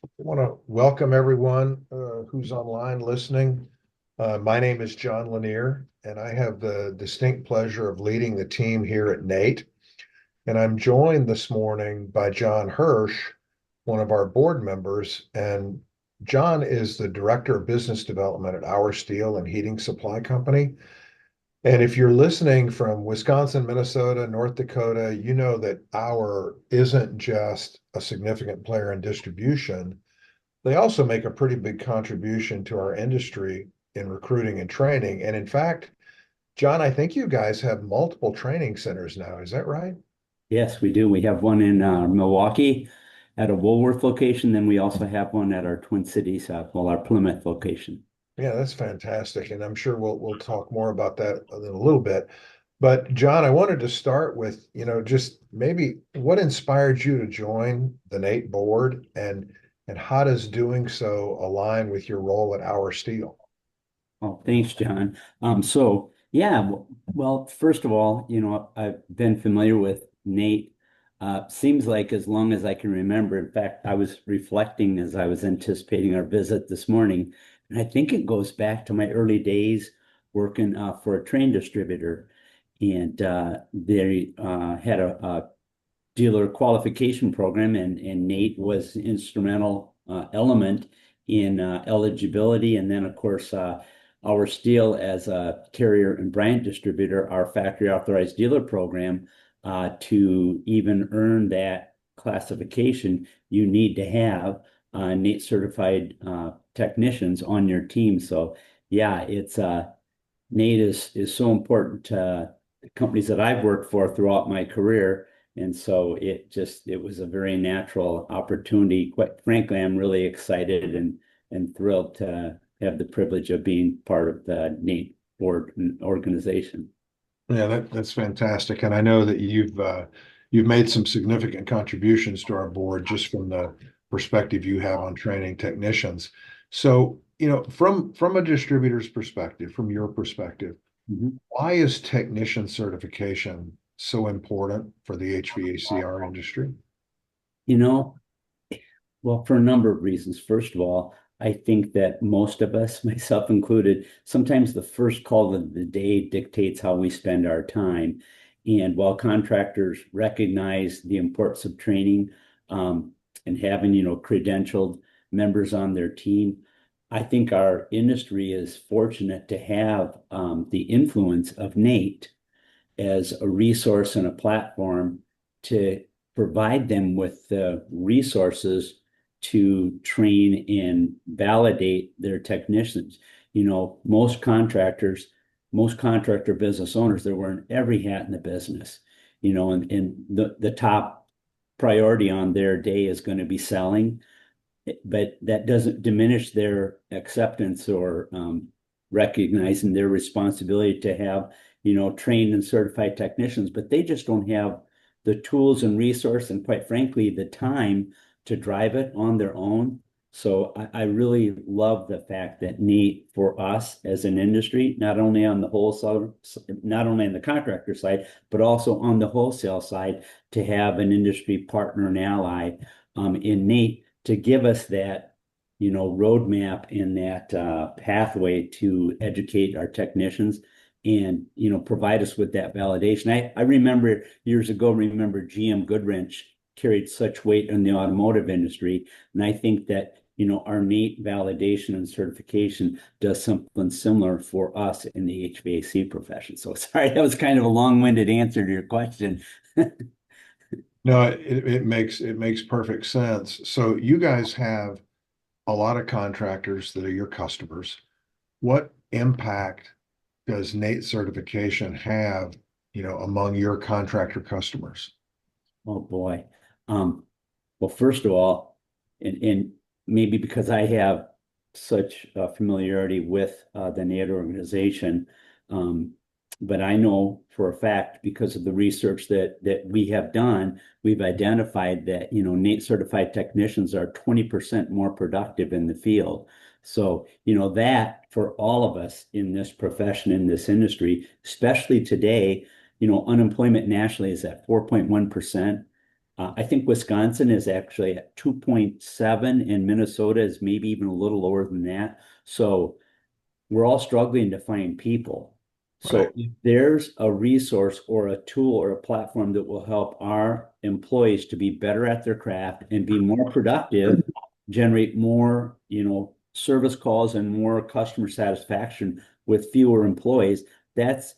I want to welcome everyone who's online listening. My name is Jon Lanier, and I have the distinct pleasure of leading the team here at Nate. And I'm joined this morning by Jon Hirsch, one of our board members. And Jon is the Director of Business Development at Auer Steel and Heating Supply Company. And if you're listening from Wisconsin, Minnesota, North Dakota, you know that Auer isn't just a significant player in distribution. They also make a pretty big contribution to our industry in recruiting and training. And in fact, Jon, I think you guys have multiple training centers now. Is that right? Yes, we do. We have one in Milwaukee at a Woolworth location. Then we also have one at our Twin Cities, our Plymouth location. Yeah, that's fantastic. And I'm sure we'll talk more about that in a little bit. But Jon, I wanted to start with, just maybe what inspired you to join the Nate board and how does doing so align with your role at Our Steel? Oh, thanks, John. So yeah, well, first of all, I've been familiar with Nate. Seems like as long as I can remember. In fact, I was reflecting as I was anticipating our visit this morning, and I think it goes back to my early days working for a train distributor, and they had a dealer qualification program, and Nate was instrumental element in eligibility, and then of course. Our Steel as a carrier and brand distributor, our factory authorized dealer program, to even earn that classification, you need to have NATE certified technicians on your team. So yeah, it's NATE is so important to the companies that I've worked for throughout my career. And so it was a very natural opportunity. Quite frankly, I'm really excited and thrilled to have the privilege of being part of the NATE board organization. Yeah, that's fantastic. And I know that you've made some significant contributions to our board just from the perspective you have on training technicians. So, from a distributor's perspective, from your perspective, Mhm. why is technician certification so important for the HVACR industry? You know, well, for a number of reasons. First of all, I think that most of us, myself included, sometimes the first call of the day dictates how we spend our time. And while contractors recognize the importance of training and having, credentialed members on their team, I think our industry is fortunate to have the influence of NATE as a resource and a platform to provide them with the resources to train and validate their technicians. Most contractor business owners, they're wearing every hat in the business, and the top priority on their day is going to be selling, but that doesn't diminish their acceptance or recognizing their responsibility to have, trained and certified technicians, but they just don't have the tools and resource and quite frankly, the time to drive it on their own. So I really love the fact that NEAT for us as an industry, not only on the wholesale, not only on the contractor side, but also on the wholesale side, to have an industry partner and ally in NEAT to give us that, roadmap and that pathway to educate our technicians and, provide us with that validation. I remember years ago, GM Goodwrench carried such weight in the automotive industry. And I think that, our NATE validation and certification does something similar for us in the HVAC profession. So sorry, that was kind of a long-winded answer to your question. No, it makes perfect sense. So you guys have a lot of contractors that are your customers. What impact does NATE certification have, among your contractor customers? Oh boy. Well, first of all, and maybe because I have such familiarity with the NATE organization, um, but I know for a fact because of the research that we have done, we've identified that NATE certified technicians are 20% more productive in the field. So that for all of us in this profession, in this industry, especially today, unemployment nationally is at 4.1%. I think Wisconsin is actually at 2.7 and Minnesota is maybe even a little lower than that. So we're all struggling to find people. So Right. if there's a resource or a tool or a platform that will help our employees to be better at their craft and be more productive, generate more, service calls and more customer satisfaction with fewer employees, that's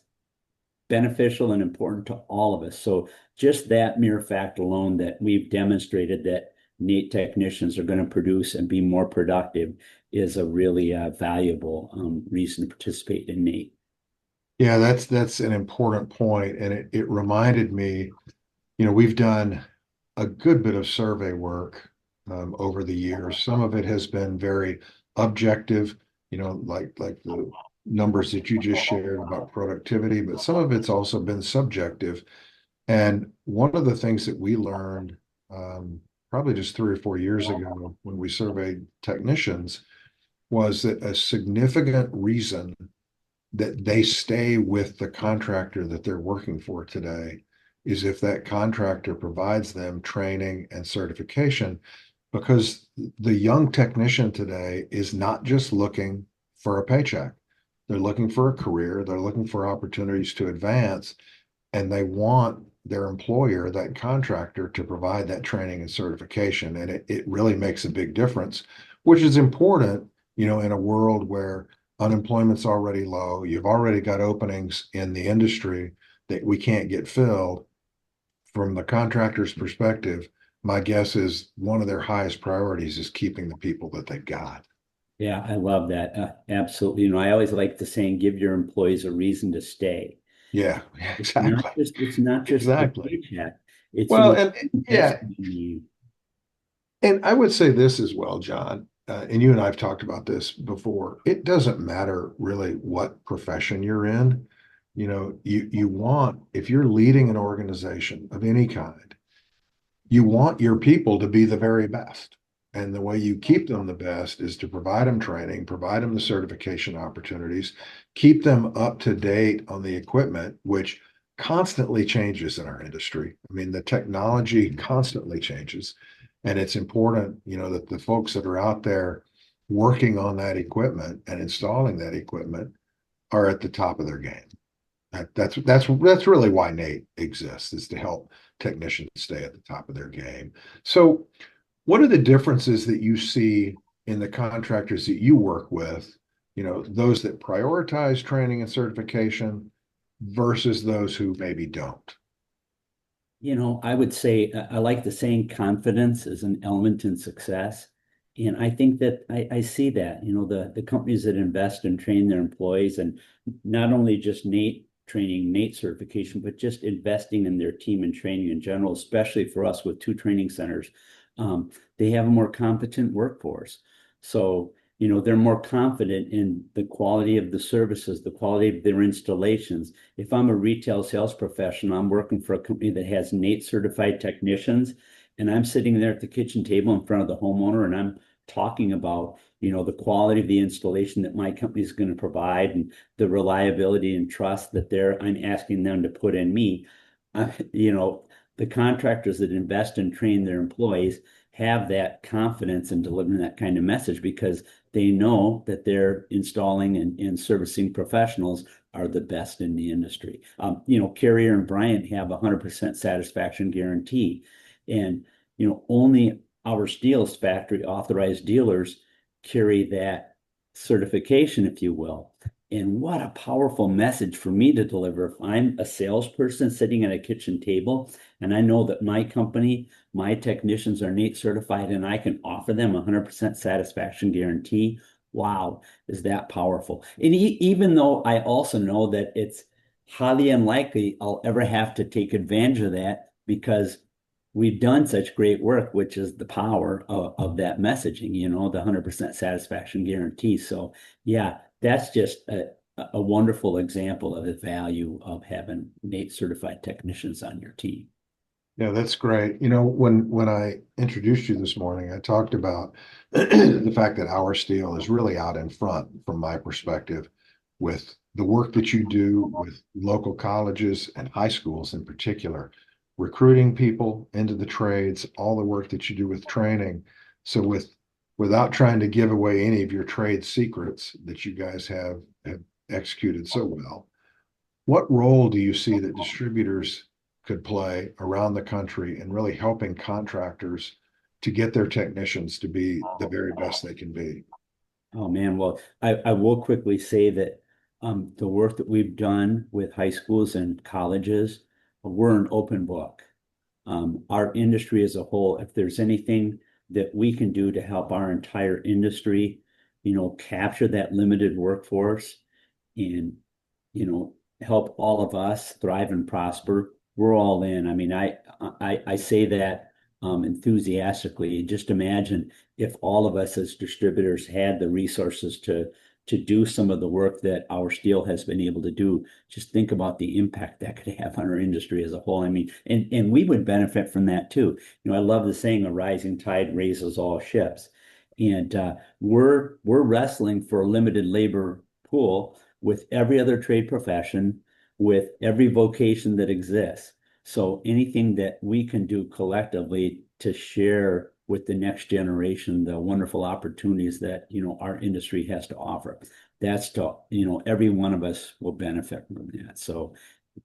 beneficial and important to all of us. So just that mere fact alone that we've demonstrated that NATE technicians are going to produce and be more productive is a really valuable reason to participate in NATE. Yeah, that's an important point, and it reminded me, we've done a good bit of survey work over the years. Some of it has been very objective, like the numbers that you just shared about productivity, but some of it's also been subjective. And one of the things that we learned probably just 3 or 4 years ago when we surveyed technicians was that a significant reason that they stay with the contractor that they're working for today is if that contractor provides them training and certification, because the young technician today is not just looking for a paycheck. They're looking for a career, they're looking for opportunities to advance, and they want their employer, that contractor, to provide that training and certification. And it really makes a big difference, which is important, in a world where unemployment's already low, you've already got openings in the industry that we can't get filled. From the contractor's perspective, my guess is one of their highest priorities is keeping the people that they've got. Yeah, I love that. Absolutely. I always like the saying, give your employees a reason to stay. Yeah, exactly. It's not just the Exactly. paycheck. It's, Well, and yeah, investing in you. and I would say this as well, John, and you and I have talked about this before. It doesn't matter really what profession you're in. You want, if you're leading an organization of any kind, you want your people to be the very best. And the way you keep them the best is to provide them training, provide them the certification opportunities, keep them up to date on the equipment, which constantly changes in our industry. I mean, the technology constantly changes. And it's important, that the folks that are out there working on that equipment and installing that equipment are at the top of their game. That's really why NATE exists, is to help technicians stay at the top of their game. So, what are the differences that you see in the contractors that you work with? Those that prioritize training and certification versus those who maybe don't. I would say I like the saying confidence is an element in success. And I think that I see that, the companies that invest and train their employees and not only just NATE training, NATE certification, but just investing in their team and training in general, especially for us with 2 training centers, they have a more competent workforce. So, they're more confident in the quality of the services, the quality of their installations. If I'm a retail sales professional, I'm working for a company that has NATE certified technicians, and I'm sitting there at the kitchen table in front of the homeowner and I'm talking about, the quality of the installation that my company is going to provide and the reliability and trust that I'm asking them to put in me. The contractors that invest and train their employees have that confidence in delivering that kind of message because they know that they're installing and servicing professionals are the best in the industry. Carrier and Bryant have 100% satisfaction guarantee. And, only our Steel's factory authorized dealers carry that certification, if you will. And what a powerful message for me to deliver if I'm a salesperson sitting at a kitchen table and I know that my company, my technicians are NATE certified and I can offer them 100% satisfaction guarantee. Wow, is that powerful? And even though I also know that it's highly unlikely I'll ever have to take advantage of that because we've done such great work, which is the power of that messaging, the 100% satisfaction guarantee. So yeah, that's just a wonderful example of the value of having NATE certified technicians on your team. Yeah, that's great. When I introduced you this morning, I talked about the fact that our steel is really out in front from my perspective with the work that you do with local colleges and high schools in particular. recruiting people into the trades, all the work that you do with training. So without trying to give away any of your trade secrets that you guys have executed so well, what role do you see that distributors could play around the country in really helping contractors to get their technicians to be the very best they can be? Oh man, well, I will quickly say that the work that we've done with high schools and colleges, we're an open book. Our industry as a whole, if there's anything that we can do to help our entire industry, capture that limited workforce and, help all of us thrive and prosper, we're all in. I mean, I say that enthusiastically. Just imagine if all of us as distributors had the resources to do some of the work that our steel has been able to do. Just think about the impact that could have on our industry as a whole. I mean, and we would benefit from that too. I love the saying, "A rising tide raises all ships," and we're wrestling for a limited labor pool with every other trade profession, with every vocation that exists. So anything that we can do collectively to share with the next generation the wonderful opportunities that our industry has to offer, that's to every one of us will benefit from that. So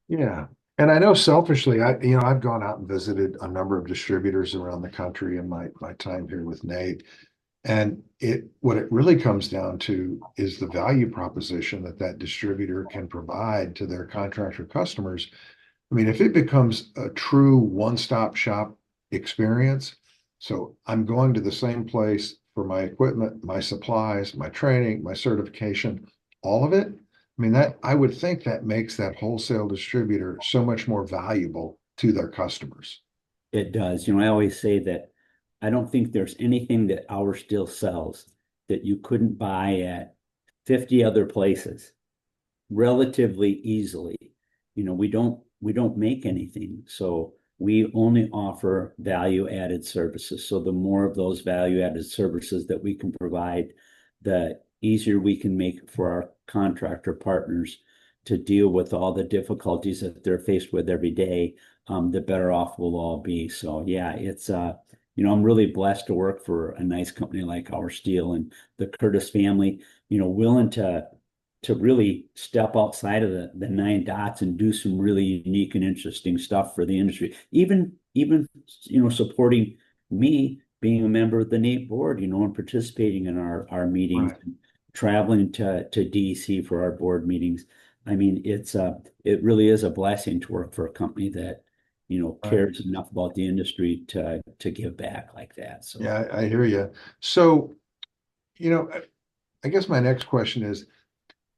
Yeah. And I know selfishly, I've gone out and visited a number of distributors around the country in my time here with Nate. And what it really comes down to is the value proposition that that distributor can provide to their contractor customers. I mean, if it becomes a true one-stop shop experience, so I'm going to the same place for my equipment, my supplies, my training, my certification, all of it. I mean, that I would think that makes that wholesale distributor so much more valuable to their customers. it does. I always say that I don't think there's anything that Auer still sells that you couldn't buy at 50 other places relatively easily. We don't make anything, so we only offer value added services. So the more of those value added services that we can provide, the easier we can make it for our contractor partners to deal with all the difficulties that they're faced with every day, the better off we'll all be. So yeah, it's I'm really blessed to work for a nice company like Our Steel and the Curtis family, willing to really step outside of the nine dots and do some really unique and interesting stuff for the industry. Even supporting me being a member of the NAPE board, and participating in our meetings, Right. traveling to DC for our board meetings. I mean, it really is a blessing to work for a company that, Right. cares enough about the industry to give back like that. So Yeah, I hear you. So, you know, I guess my next question is,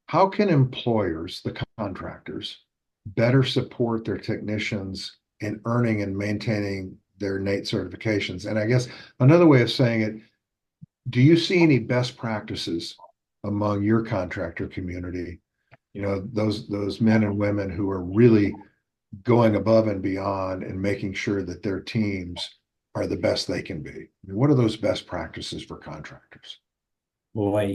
how can employers, the contractors, better support their technicians in earning and maintaining their NATE certifications? And I guess another way of saying it, do you see any best practices among your contractor community? Those men and women who are really going above and beyond and making sure that their teams are the best they can be. I mean, what are those best practices for contractors? boy,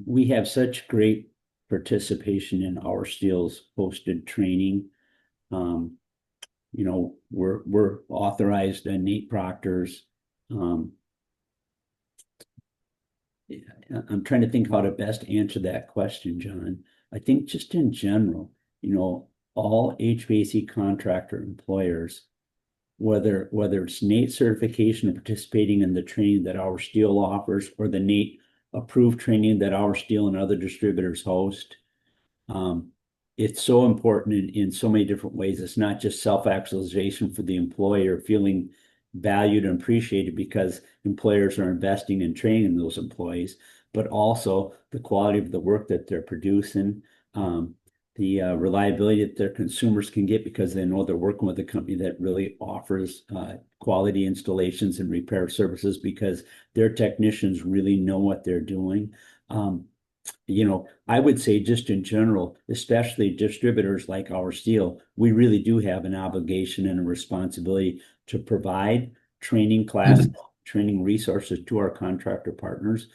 we have such great participation in Our Steel's hosted training. Um, we're authorized and Nate Proctor's. Um, I'm trying to think how to best answer that question, John. I think just in general, all HVAC contractor employers, whether it's NATE certification or participating in the training that Our Steel offers, or the NATE approved training that Our Steel and other distributors host. It's so important in so many different ways. It's not just self-actualization for the employer, feeling valued and appreciated because employers are investing in training those employees, but also the quality of the work that they're producing, the reliability that their consumers can get because they know they're working with a company that really offers quality installations and repair services because their technicians really know what they're doing. I would say just in general, especially distributors like Our Steel, we really do have an obligation and a responsibility to provide training classes, training resources to our contractor partners,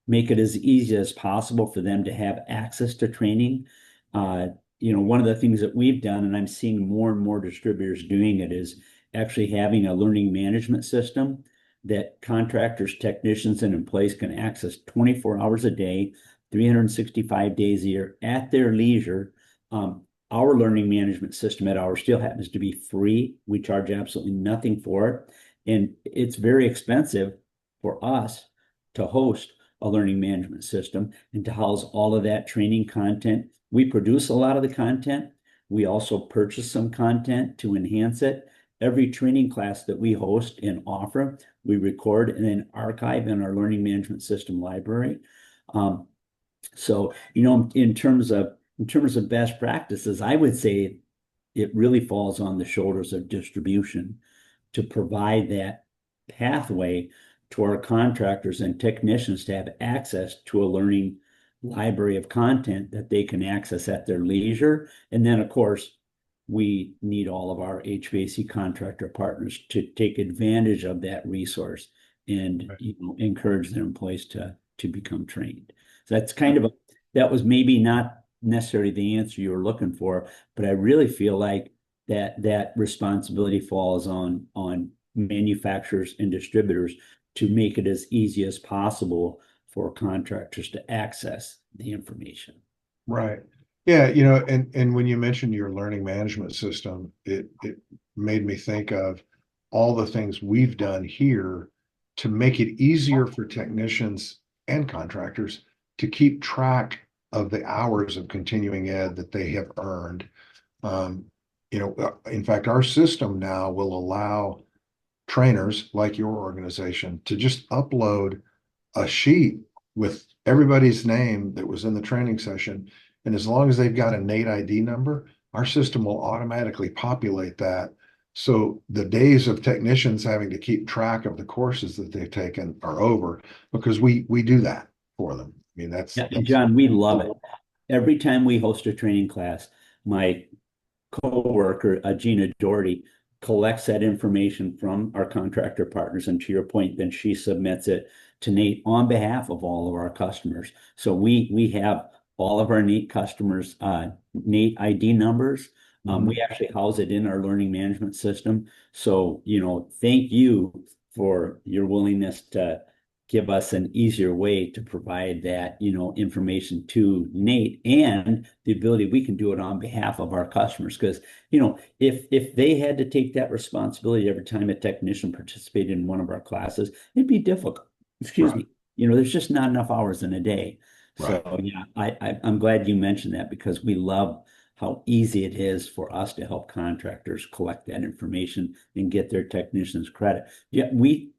make it as easy as possible for them to have access to training, one of the things that we've done, and I'm seeing more and more distributors doing it, is actually having a learning management system that contractors, technicians, and employees can access 24 hours a day, 365 days a year at their leisure. Our learning management system at Auer still happens to be free. We charge absolutely nothing for it. And it's very expensive for us to host a learning management system and to house all of that training content. We produce a lot of the content. We also purchase some content to enhance it. Every training class that we host and offer, we record and then archive in our learning management system library. So, in terms of best practices, I would say it really falls on the shoulders of distribution to provide that pathway to our contractors and technicians to have access to a learning library of content that they can access at their leisure. And then, of course, we need all of our HVAC contractor partners to take advantage of that resource and encourage their employees to become trained. So that's that was maybe not necessarily the answer you were looking for, but I really feel like that responsibility falls on manufacturers and distributors to make it as easy as possible for contractors to access the information. Right. Yeah, and when you mentioned your learning management system, it made me think of all the things we've done here to make it easier for technicians and contractors to keep track of the hours of continuing ed that they have earned. In fact, our system now will allow trainers like your organization to just upload a sheet with everybody's name that was in the training session. And as long as they've got a NATE ID number, our system will automatically populate that. So the days of technicians having to keep track of the courses that they've taken are over because we do that for them. I mean, that's John, we love it. Every time we host a training class, my coworker, Gina Doherty, collects that information from our contractor partners. And to your point, then she submits it to NATE on behalf of all of our customers. So we have all of our NATE customers, NATE ID numbers. We actually house it in our learning management system. So, thank you for your willingness to give us an easier way to provide that, information to NATE and the ability we can do it on behalf of our customers. Because, if they had to take that responsibility every time a technician participated in one of our classes, it'd be difficult. Excuse me. There's just not enough hours in a day. Right. So yeah, I'm glad you mentioned that because we love how easy it is for us to help contractors collect that information and get their technicians credit. Yeah,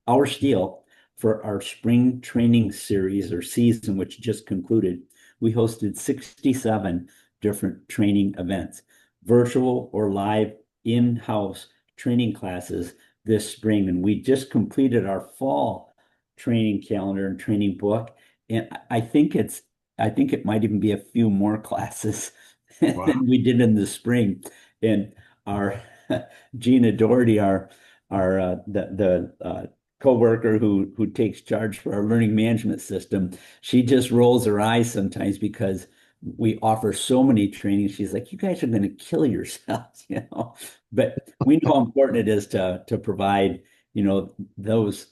our steel for our spring training series or season, which just concluded, we hosted 67 different training events, virtual or live in-house training classes this spring. And we just completed our fall training calendar and training book. And I think it might even be a few more classes than we did in the spring. And our Gina Doherty, the coworker who takes charge for our learning management system, she just rolls her eyes sometimes because we offer so many trainings. She's like, "You guys are going to kill yourselves," But we know how important it is to provide, those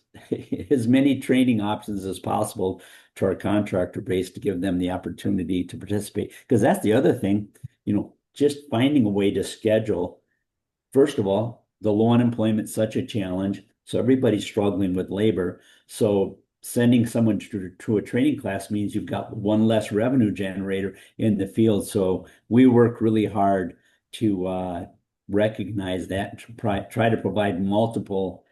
as many training options as possible to our contractor base to give them the opportunity to participate. Because that's the other thing, just finding a way to schedule. First of all, the low unemployment is such a challenge. So everybody's struggling with labor. So sending someone to a training class means you've got one less revenue generator in the field. So we work really hard to recognize that and try to provide multiple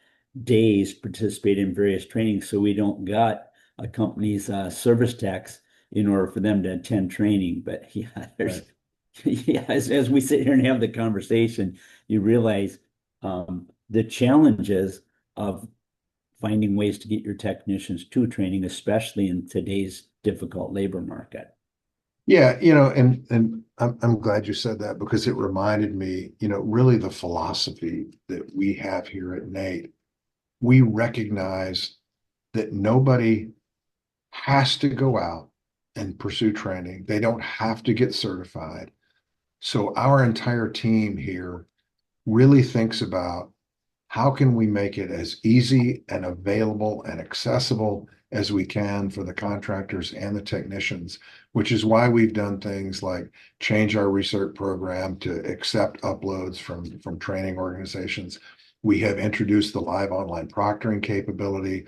days participate in various trainings so we don't got a company's service tax in order for them to attend training. But yeah, as we sit here and have the conversation, you realize the challenges of finding ways to get your technicians to training, especially in today's difficult labor market. Yeah, and I'm glad you said that because it reminded me, really the philosophy that we have here at NATE. We recognize that nobody has to go out and pursue training. They don't have to get certified. So our entire team here really thinks about how can we make it as easy and available and accessible as we can for the contractors and the technicians, which is why we've done things like change our research program to accept uploads from training organizations. We have introduced the live online proctoring capability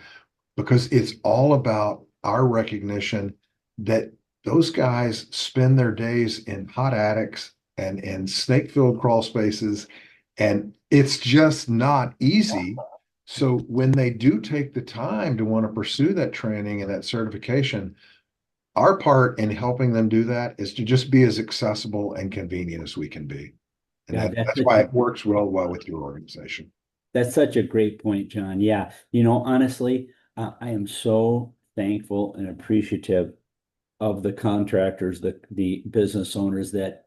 because it's all about our recognition that those guys spend their days in hot attics and in snake-filled crawl spaces, and it's just not easy. So when they do take the time to want to pursue that training and that certification, our part in helping them do that is to just be as accessible and convenient as we can be. And Yeah, that's why it works real well with your organization. that's such a great point, John. Yeah, honestly, I am so thankful and appreciative of the contractors, the business owners that,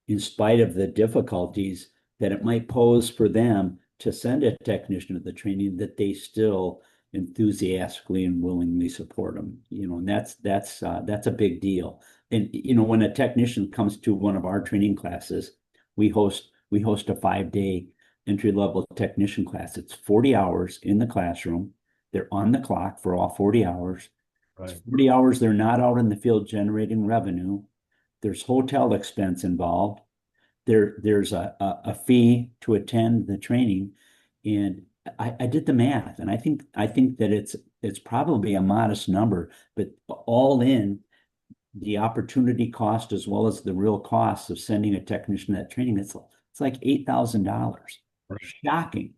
in spite of the difficulties that it might pose for them to send a technician to the training, that they still enthusiastically and willingly support them. And that's a big deal. And when a technician comes to one of our training classes, we host a 5-day entry-level technician class. It's 40 hours in the classroom. They're on the clock for all 40 hours. It's Right. 40 hours they're not out in the field generating revenue. There's hotel expense involved. There's a fee to attend the training. And I did the math, and I think that it's probably a modest number, but all in the opportunity cost as well as the real cost of sending a technician to that training, it's like $8,000. Right. Shocking.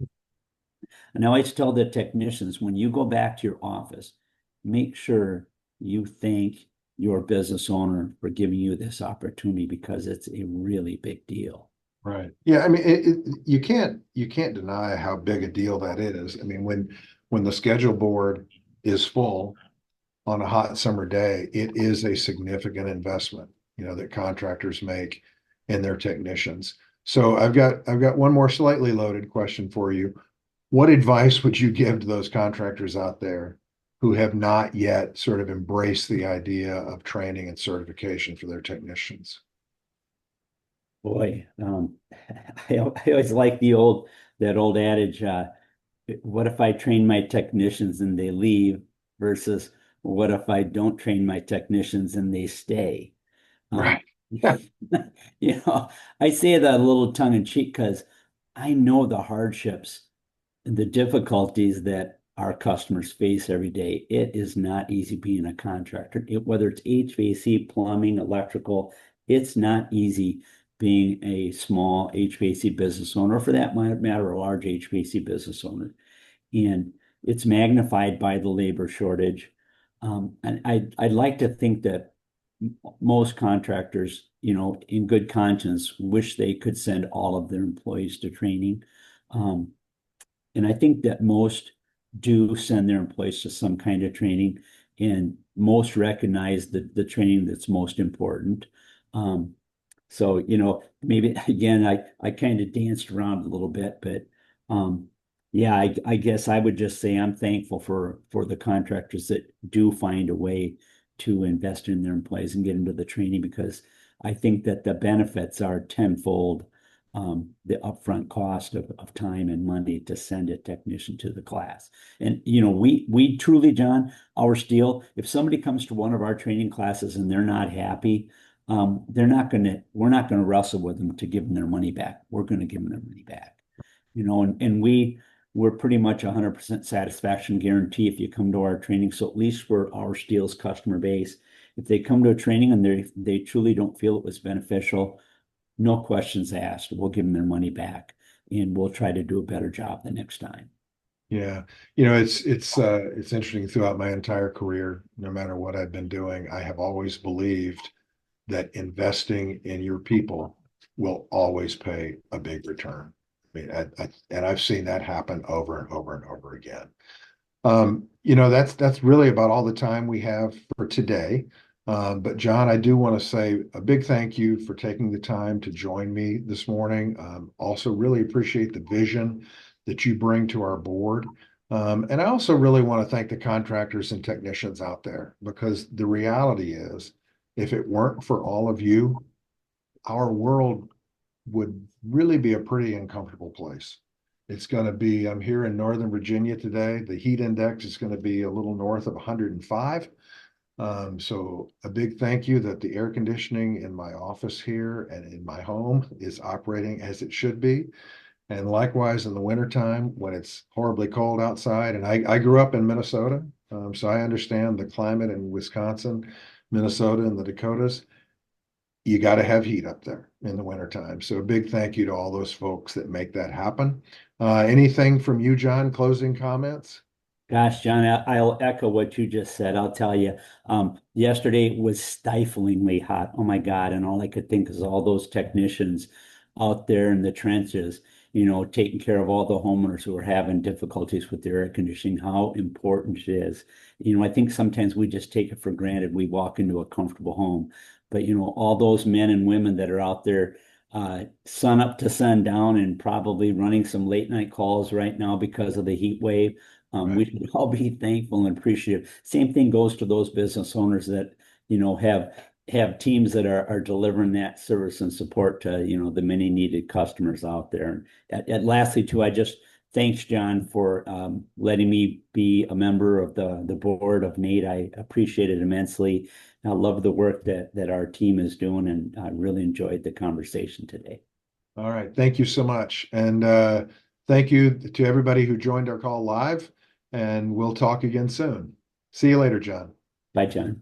And I always tell the technicians, when you go back to your office, make sure you thank your business owner for giving you this opportunity, because it's a really big deal. Right. Yeah. I mean, you can't deny how big a deal that is. I mean, when the schedule board is full on a hot summer day, it is a significant investment, that contractors make in their technicians. So I've got one more slightly loaded question for you. What advice would you give to those contractors out there who have not yet sort of embraced the idea of training and certification for their technicians? Boy, I always like that old adage, what if I train my technicians and they leave versus what if I don't train my technicians and they stay? Um, Right. I say that a little tongue in cheek because I know the hardships and the difficulties that our customers face every day. It is not easy being a contractor. Whether it's HVAC, plumbing, electrical, it's not easy being a small HVAC business owner, or for that matter, a large HVAC business owner. And it's magnified by the labor shortage. And I'd like to think that most contractors, in good conscience, wish they could send all of their employees to training. Um, and I think that most do send their employees to some kind of training, and most recognize the training that's most important. Um, so, maybe again, I kind of danced around a little bit, but yeah, I guess I would just say I'm thankful for the contractors that do find a way to invest in their employees and get into the training, because I think that the benefits are tenfold the upfront cost of time and money to send a technician to the class. And we truly, John, our steel, if somebody comes to one of our training classes and they're not happy, we're not gonna wrestle with them to give them their money back. We're gonna give them their money back. And we're pretty much 100% satisfaction guarantee if you come to our training. So at least we're our steel's customer base. If they come to a training and they truly don't feel it was beneficial, no questions asked. We'll give them their money back, and we'll try to do a better job the next time. Yeah. It's interesting throughout my entire career, no matter what I've been doing, I have always believed that investing in your people will always pay a big return. I mean, and I've seen that happen over and over and over again. That's really about all the time we have for today. But John, I do want to say a big thank you for taking the time to join me this morning. Also really appreciate the vision that you bring to our board. And I also really want to thank the contractors and technicians out there, because the reality is, if it weren't for all of you, our world would really be a pretty uncomfortable place. It's going to be, I'm here in Northern Virginia today. The heat index is going to be a little north of 105. So a big thank you that the air conditioning in my office here and in my home is operating as it should be. And likewise in the wintertime when it's horribly cold outside. And I grew up in Minnesota, so I understand the climate in Wisconsin, Minnesota, and the Dakotas. You got to have heat up there in the wintertime. So a big thank you to all those folks that make that happen. Anything from you, John? Closing comments? Gosh, John, I'll echo what you just said. I'll tell you, yesterday was stiflingly hot. Oh my God. And all I could think is all those technicians out there in the trenches, taking care of all the homeowners who are having difficulties with their air conditioning, how important it is. I think sometimes we just take it for granted. We walk into a comfortable home, but all those men and women that are out there, sun up to sun down and probably running some late night calls right now because of the heat wave. We Right. should all be thankful and appreciative. Same thing goes to those business owners that, have teams that are delivering that service and support to, the many needed customers out there. And lastly, too, I just thanks John for letting me be a member of the board of NATE. I appreciate it immensely. I love the work that our team is doing, and I really enjoyed the conversation today. All right. Thank you so much. And thank you to everybody who joined our call live. And we'll talk again soon. See you later, John. Bye, John.